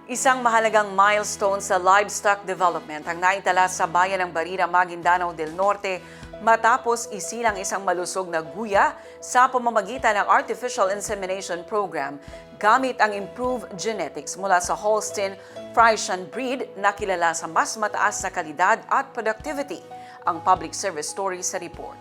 Isang mahalagang milestone sa livestock development ang naitala sa bayan ng Barira, Maguindanao del Norte matapos isilang isang malusog na guya sa pamamagitan ng Artificial Insemination Program gamit ang improved genetics mula sa Holstein Friesian breed na kilala sa mas mataas na kalidad at productivity. Ang public service story sa report.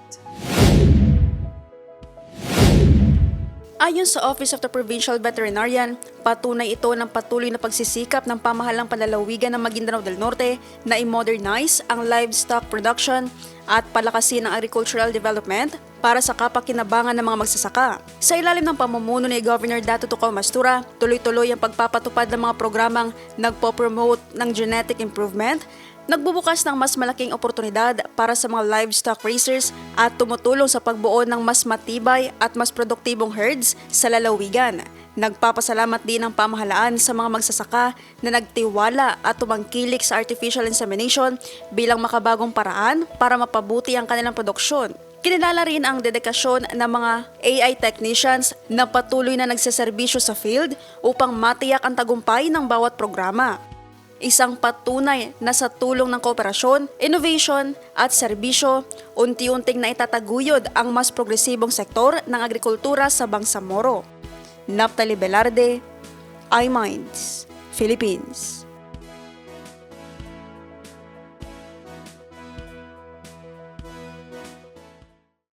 Ayon sa Office of the Provincial Veterinarian, patunay ito ng patuloy na pagsisikap ng pamahalang panlalawigan ng Maguindanao del Norte na i-modernize ang livestock production at palakasin ang agricultural development para sa kapakinabangan ng mga magsasaka. Sa ilalim ng pamumuno ni Governor Dato Tucao Mastura, tuloy-tuloy ang pagpapatupad ng mga programang nagpo-promote ng genetic improvement, nagbubukas ng mas malaking oportunidad para sa mga livestock raisers at tumutulong sa pagbuo ng mas matibay at mas produktibong herds sa lalawigan. Nagpapasalamat din ang pamahalaan sa mga magsasaka na nagtiwala at tumangkilik sa artificial insemination bilang makabagong paraan para mapabuti ang kanilang produksyon. Kinilala rin ang dedikasyon ng mga AI technicians na patuloy na nagseserbisyo sa field upang matiyak ang tagumpay ng bawat programa. Isang patunay na sa tulong ng kooperasyon, innovation at serbisyo, unti-unting na itataguyod ang mas progresibong sektor ng agrikultura sa Bangsamoro. Naphtali Velarde, iMinds, Philippines.